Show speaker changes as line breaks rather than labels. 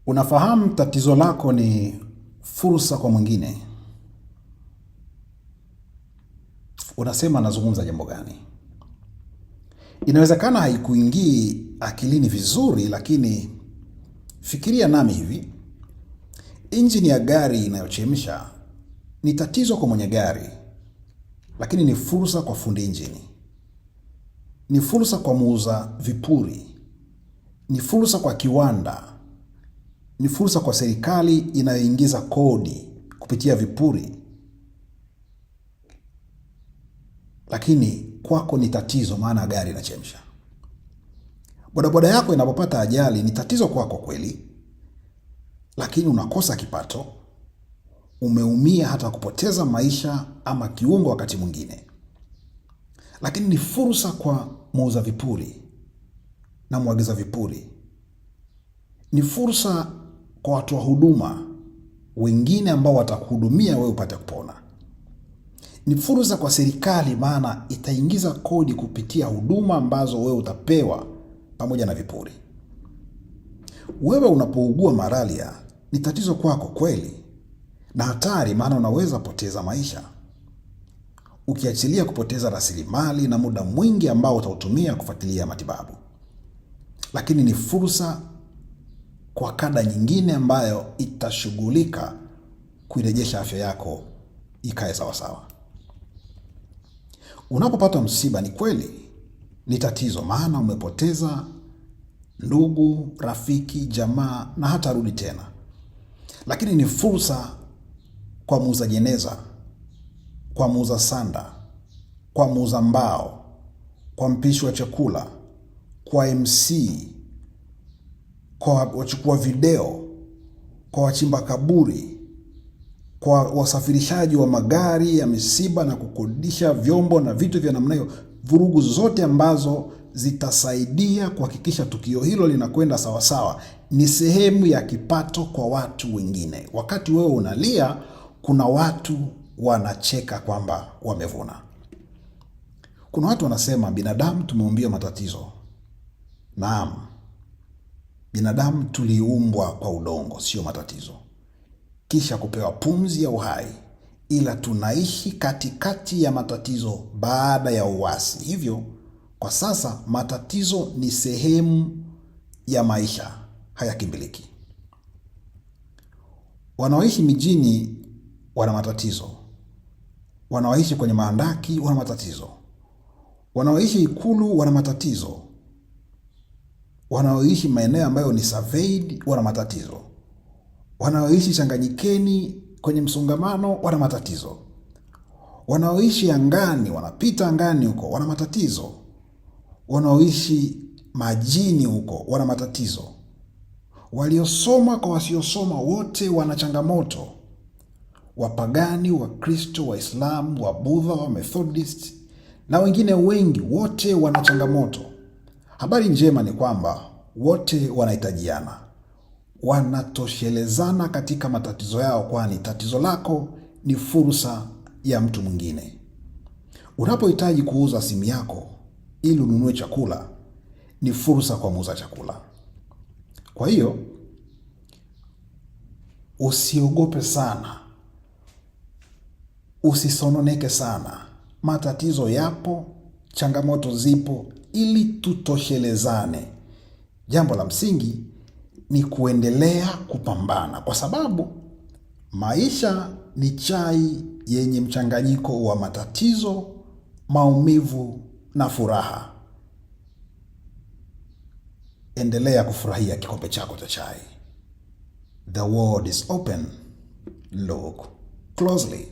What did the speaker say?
Unafahamu tatizo lako ni fursa kwa mwingine. Unasema nazungumza jambo gani? Inawezekana haikuingii akilini vizuri, lakini fikiria nami hivi. Injini ya gari inayochemsha ni tatizo kwa mwenye gari, lakini ni fursa kwa fundi injini. Ni fursa kwa muuza vipuri. Ni fursa kwa kiwanda. Ni fursa kwa serikali inayoingiza kodi kupitia vipuri. Lakini kwako ni tatizo, maana gari inachemsha. Bodaboda yako inapopata ajali ni tatizo kwako kweli, lakini unakosa kipato, umeumia hata kupoteza maisha ama kiungo wakati mwingine. Lakini ni fursa kwa muuza vipuri na mwagiza vipuri. Ni fursa kwa watu wa huduma wengine ambao watakuhudumia wewe upate kupona. Ni fursa kwa serikali, maana itaingiza kodi kupitia huduma ambazo wewe utapewa pamoja na vipuri. Wewe unapougua malaria ni tatizo kwako kweli na hatari, maana unaweza poteza maisha, ukiachilia kupoteza rasilimali na muda mwingi ambao utautumia kufuatilia matibabu. Lakini ni fursa kwa kada nyingine ambayo itashughulika kuirejesha afya yako ikae sawasawa. Unapopata msiba ni kweli ni tatizo, maana umepoteza ndugu, rafiki, jamaa na hata rudi tena. Lakini ni fursa kwa muuza jeneza, kwa muuza sanda, kwa muuza mbao, kwa mpishi wa chakula, kwa MC, kwa wachukua video, kwa wachimba kaburi, kwa wasafirishaji wa magari ya misiba na kukodisha vyombo na vitu vya namna hiyo. Vurugu zote ambazo zitasaidia kuhakikisha tukio hilo linakwenda sawasawa ni sehemu ya kipato kwa watu wengine. Wakati wewe unalia, kuna watu wanacheka kwamba wamevuna. Kuna watu wanasema binadamu tumeumbiwa matatizo. Naam, binadamu tuliumbwa kwa udongo, sio matatizo, kisha kupewa pumzi ya uhai, ila tunaishi katikati ya matatizo baada ya uasi. Hivyo kwa sasa matatizo ni sehemu ya maisha, hayakimbiliki. Wanaoishi mijini wana matatizo, wanaoishi kwenye maandaki wana matatizo, wanaoishi Ikulu wana matatizo, wanaoishi maeneo ambayo ni surveyed wana matatizo, wanaoishi Changanyikeni kwenye msongamano wana matatizo, wanaoishi angani, wanapita angani huko wana matatizo, wanaoishi majini huko wana matatizo, waliosoma kwa wasiosoma wote wana changamoto, wapagani, Wakristo, Waislamu, Wabudha, wa Methodist na wengine wengi, wote wana changamoto. Habari njema ni kwamba wote wanahitajiana, wanatoshelezana katika matatizo yao, kwani tatizo lako ni fursa ya mtu mwingine. Unapohitaji kuuza simu yako ili ununue chakula, ni fursa kwa muuza chakula. Kwa hiyo usiogope sana, usisononeke sana. Matatizo yapo, changamoto zipo, ili tutoshelezane. Jambo la msingi ni kuendelea kupambana, kwa sababu maisha ni chai yenye mchanganyiko wa matatizo, maumivu na furaha. Endelea kufurahia kikombe chako cha chai. The world is open. Look closely.